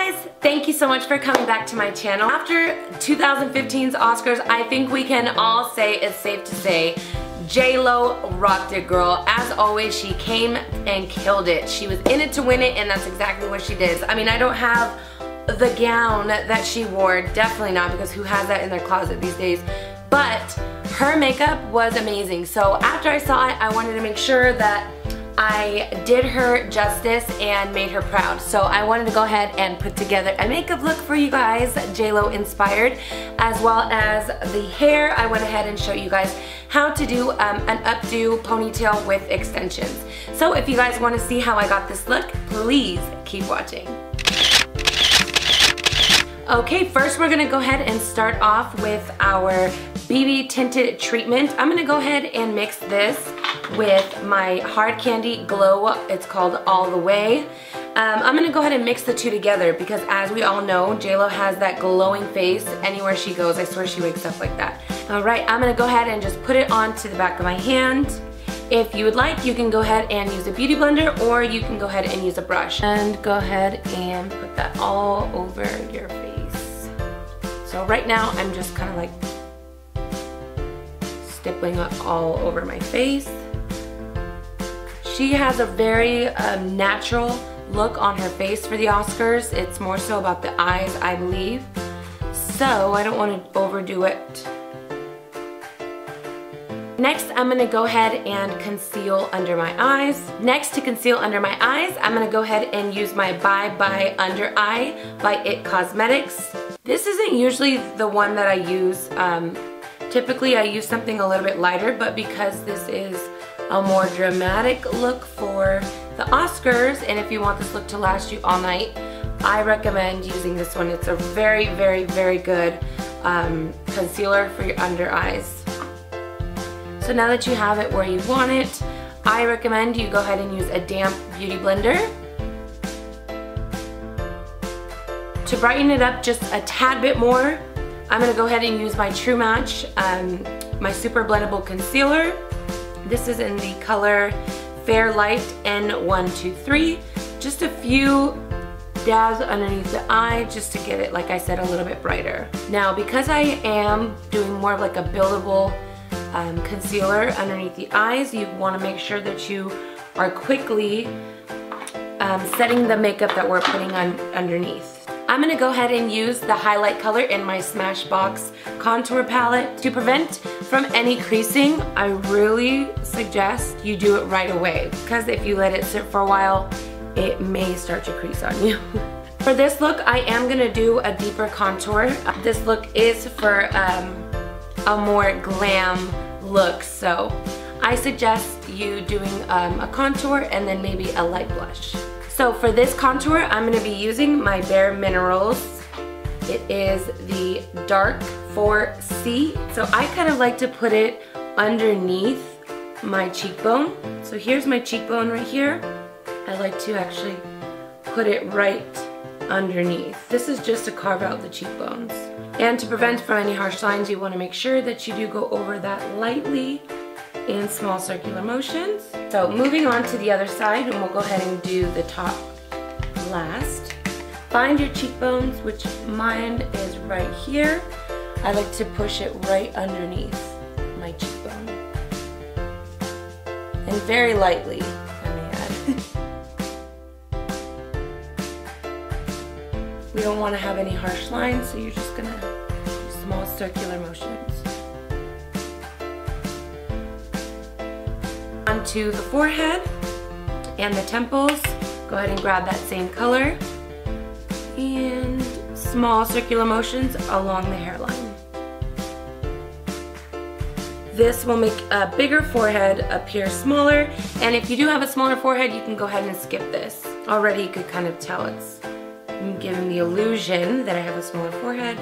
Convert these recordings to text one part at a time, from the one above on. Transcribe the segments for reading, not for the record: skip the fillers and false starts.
guys, thank you so much for coming back to my channel. After 2015's Oscars, I think we can all say, it's safe to say, J-Lo rocked it, girl. As always, she came and killed it. She was in it to win it, and that's exactly what she did. I mean, I don't have the gown that she wore, definitely not, because who has that in their closet these days? But her makeup was amazing. So after I saw it, I wanted to make sure that I did her justice and made her proud. So I wanted to go ahead and put together a makeup look for you guys, J-Lo inspired, as well as the hair. I went ahead and showed you guys how to do an updo ponytail with extensions. So if you guys want to see how I got this look, please keep watching. Okay, first we're gonna go ahead and start off with our BB tinted treatment. I'm gonna go ahead and mix this with my Hard Candy Glow. It's called All the Way. I'm gonna go ahead and mix the two together because, as we all know, J-Lo has that glowing face anywhere she goes. I swear she wakes up like that. All right, I'm gonna go ahead and just put it onto the back of my hand. If you would like, you can go ahead and use a beauty blender, or you can go ahead and use a brush. And go ahead and put that all over your face. So right now, I'm just kind of like stippling up all over my face. She has a very natural look on her face for the Oscars. It's more so about the eyes, I believe. So I don't want to overdo it. Next, I'm going to go ahead and conceal under my eyes. Next, to conceal under my eyes, I'm going to go ahead and use my Bye Bye Under Eye by IT Cosmetics. This isn't usually the one that I use. Typically, I use something a little bit lighter, but because this is a more dramatic look for the Oscars, and if you want this look to last you all night, I recommend using this one. It's a very, very, very good concealer for your under eyes. So now that you have it where you want it, I recommend you go ahead and use a damp beauty blender. To brighten it up just a tad bit more, I'm going to go ahead and use my True Match, my Super Blendable Concealer. This is in the color Fair Light N123. Just a few dabs underneath the eye just to get it, like I said, a little bit brighter. Now, because I am doing more of like a buildable concealer underneath the eyes, you want to make sure that you are quickly setting the makeup that we're putting on underneath. I'm going to go ahead and use the highlight color in my Smashbox contour palette. To prevent from any creasing, I really suggest you do it right away, because if you let it sit for a while, it may start to crease on you. For this look, I am going to do a deeper contour. This look is for a more glam look, so I suggest you doing a contour and then maybe a light blush. So for this contour, I'm going to be using my Bare Minerals. It is the Dark 4C. So I kind of like to put it underneath my cheekbone. So here's my cheekbone right here. I like to actually put it right underneath. This is just to carve out the cheekbones. And to prevent from any harsh lines, you want to make sure that you do go over that lightly in small circular motions. So moving on to the other side, and we'll go ahead and do the top last. Find your cheekbones, which mine is right here. I like to push it right underneath my cheekbone. And very lightly, I may add. We don't want to have any harsh lines, so you're just gonna do small circular motions. Onto the forehead and the temples, go ahead and grab that same color and small circular motions along the hairline. This will make a bigger forehead appear smaller, and if you do have a smaller forehead, you can go ahead and skip this. Already you could kind of tell it's giving the illusion that I have a smaller forehead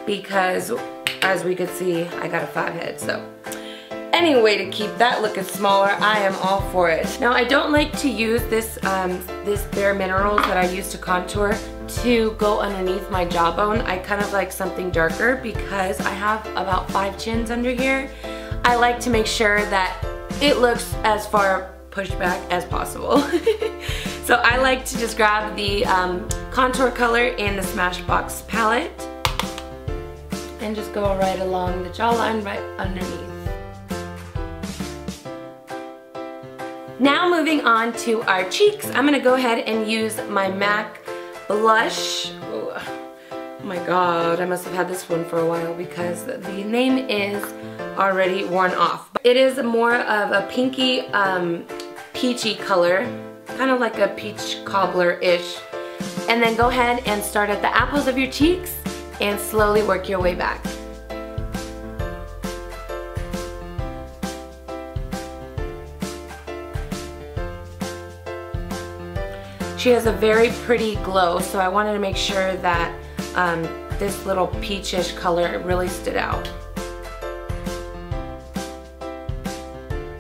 because, as we could see, I got a fat head, so any way to keep that looking smaller, I am all for it. Now, I don't like to use this this Bare Minerals that I use to contour to go underneath my jawbone. I kind of like something darker because I have about 5 chins under here. I like to make sure that it looks as far pushed back as possible. So I like to just grab the contour color in the Smashbox palette and just go right along the jawline right underneath. Now moving on to our cheeks, I'm going to go ahead and use my MAC blush. Oh my god, I must have had this one for a while because the name is already worn off. It is more of a pinky, peachy color, kind of like a peach cobbler-ish. And then go ahead and start at the apples of your cheeks and slowly work your way back. She has a very pretty glow, so I wanted to make sure that this little peachish color really stood out.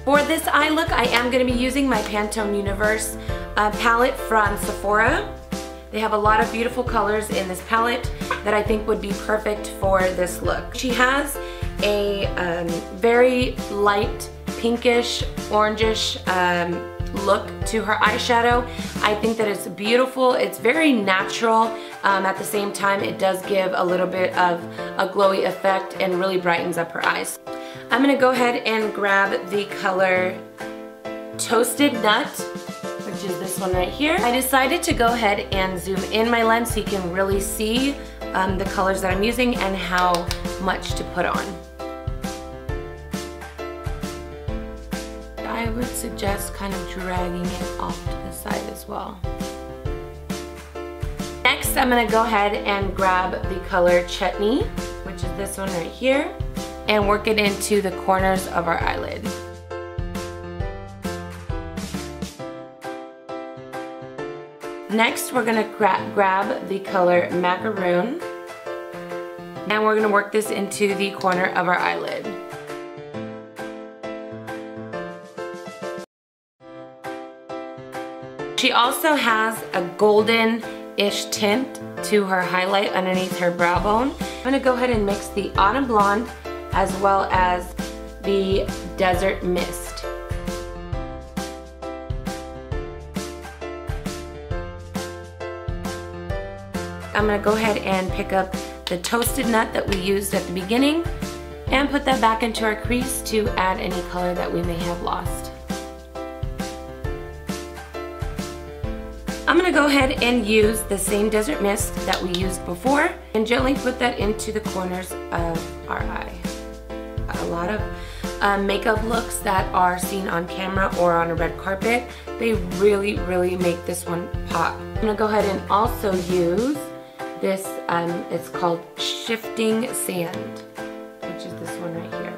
For this eye look, I am going to be using my Pantone Universe palette from Sephora. They have a lot of beautiful colors in this palette that I think would be perfect for this look. She has a very light pinkish, orangish look to her eyeshadow. I think that it's beautiful. It's very natural. At the same time, it does give a little bit of a glowy effect and really brightens up her eyes. I'm going to go ahead and grab the color Toasted Nut, which is this one right here. I decided to go ahead and zoom in my lens so you can really see the colors that I'm using and how much to put on. I would suggest kind of dragging it off to the side as well. Next, I'm going to go ahead and grab the color Chutney, which is this one right here, and work it into the corners of our eyelid. Next, we're going to grab the color Macaroon, and we're going to work this into the corner of our eyelid. She also has a golden-ish tint to her highlight underneath her brow bone. I'm going to go ahead and mix the Autumn Blonde as well as the Desert Mist. I'm going to go ahead and pick up the Toasted Nut that we used at the beginning and put that back into our crease to add any color that we may have lost. I'm going to go ahead and use the same Desert Mist that we used before and gently put that into the corners of our eye. A lot of makeup looks that are seen on camera or on a red carpet, they really make this one pop. I'm going to go ahead and also use this, it's called Shifting Sand, which is this one right here.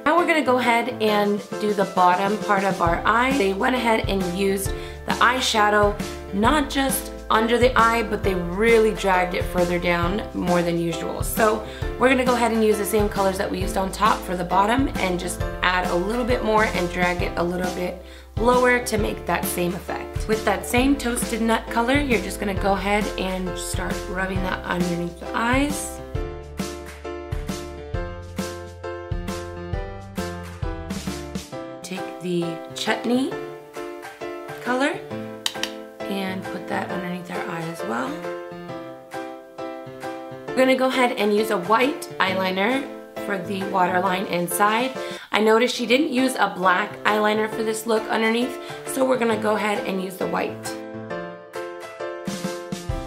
Now we're going to go ahead and do the bottom part of our eye. They went ahead and used the eyeshadow not just under the eye, but they really dragged it further down more than usual. So we're going to go ahead and use the same colors that we used on top for the bottom and just add a little bit more and drag it a little bit lower to make that same effect. With that same Toasted Nut color, you're just going to go ahead and start rubbing that underneath the eyes. Take the Chutney color and put that underneath our eye as well. We're going to go ahead and use a white eyeliner for the waterline inside. I noticed she didn't use a black eyeliner for this look underneath, so we're going to go ahead and use the white.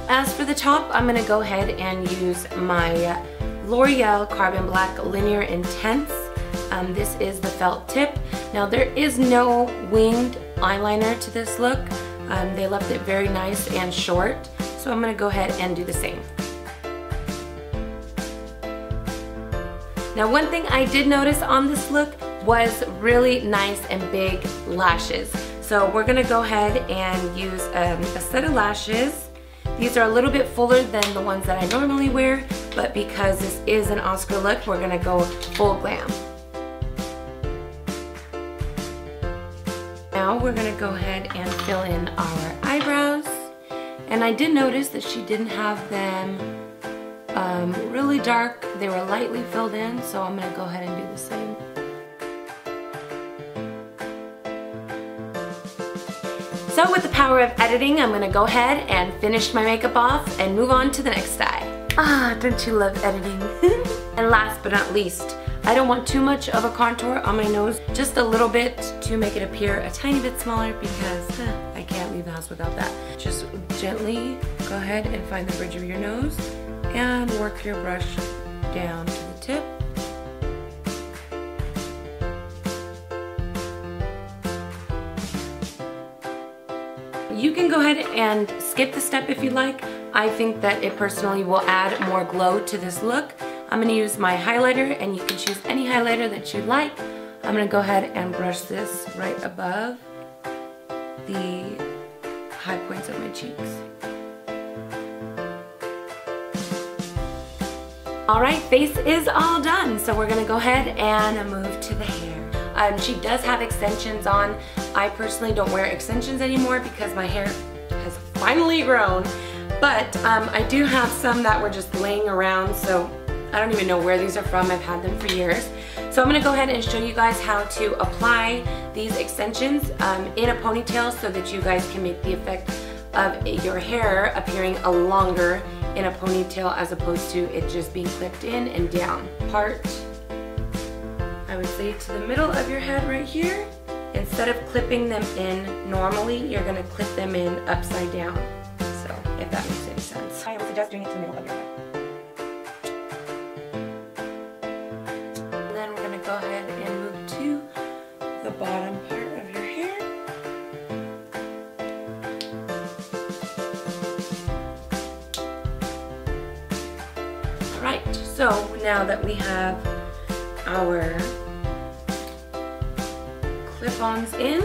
As for the top, I'm going to go ahead and use my L'Oreal Carbon Black Linear Intense. This is the felt tip. Now there is no winged eyeliner to this look. They left it very nice and short, so I'm going to go ahead and do the same. Now one thing I did notice on this look was really nice and big lashes. So we're going to go ahead and use a set of lashes. These are a little bit fuller than the ones that I normally wear, but because this is an Oscar look, we're going to go full glam. Now we're going to go ahead and fill in our eyebrows. And I did notice that she didn't have them really dark. They were lightly filled in, so I'm going to go ahead and do the same. So with the power of editing, I'm gonna go ahead and finish my makeup off and move on to the next eye. Ah, don't you love editing? And last but not least, I don't want too much of a contour on my nose, just a little bit to make it appear a tiny bit smaller because I can't leave the house without that. Just gently go ahead and find the bridge of your nose and work your brush down to the tip. You can go ahead and skip the step if you like. I think that it personally will add more glow to this look. I'm going to use my highlighter, and you can choose any highlighter that you'd like. I'm going to go ahead and brush this right above the high points of my cheeks. Alright, face is all done, so we're going to go ahead and move to the hair. She does have extensions on. I personally don't wear extensions anymore because my hair has finally grown, but I do have some that were just laying around, so I don't even know where these are from. I've had them for years. So I'm going to go ahead and show you guys how to apply these extensions in a ponytail so that you guys can make the effect of your hair appearing longer in a ponytail as opposed to it just being clipped in and down. Part, I would say, to the middle of your head right here. Instead of clipping them in normally, you're going to clip them in upside down. So, if that makes any sense. I would suggest doing it to the middle of your head. And then we're going to go ahead and move to the bottom part of your hair. Alright, so now that we have our clip-ons in,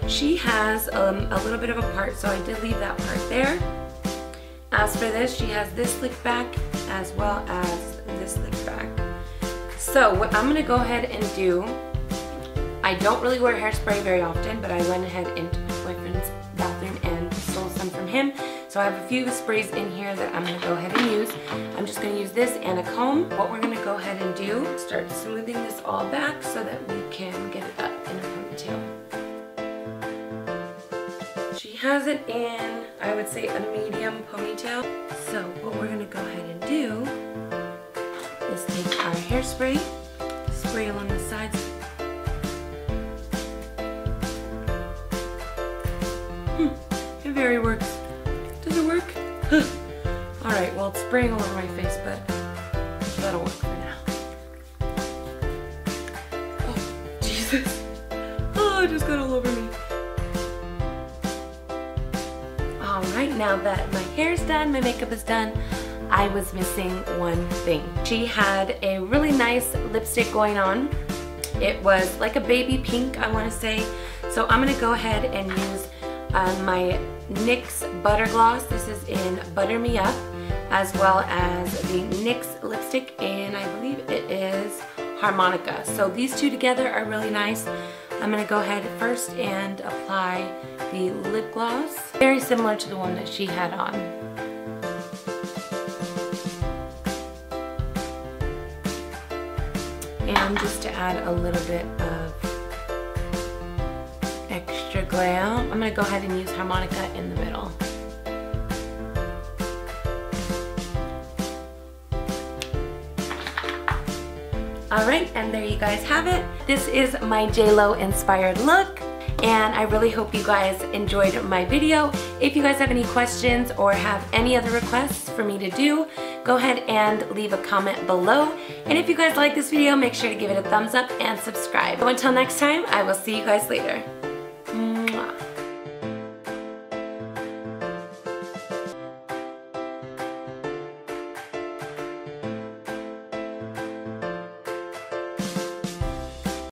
she has a little bit of a part, so I did leave that part there. As for this, she has this slick back as well as this slick back. So what I'm going to go ahead and do, I don't really wear hairspray very often, but I went ahead into my boyfriend's bathroom and stole some from him. So I have a few sprays in here that I'm going to go ahead and use. I'm just going to use this and a comb. What we're going to go ahead and do, start smoothing this all back so that we can get it up in a ponytail. She has it in, I would say, a medium ponytail. So what we're going to go ahead and do is take our hairspray, spray along the sides. It very works. Does it work? Alright, well, it's spraying all over my face, but that'll work for now. Oh, Jesus. Oh, it just got all over me. Alright, now that my hair's done, my makeup is done, I was missing one thing. She had a really nice lipstick going on. It was like a baby pink, I want to say. So I'm going to go ahead and use my NYX Butter Gloss. This is in Butter Me Up, as well as the NYX lipstick, and I believe it is Harmonica. So these two together are really nice. I'm going to go ahead first and apply the lip gloss. Very similar to the one that she had on. And just to add a little bit of extra glow, I'm going to go ahead and use Harmonica in the middle. Alright, and there you guys have it. This is my JLo inspired look, and I really hope you guys enjoyed my video. If you guys have any questions or have any other requests for me to do, go ahead and leave a comment below. And if you guys like this video, make sure to give it a thumbs up and subscribe. So until next time, I will see you guys later.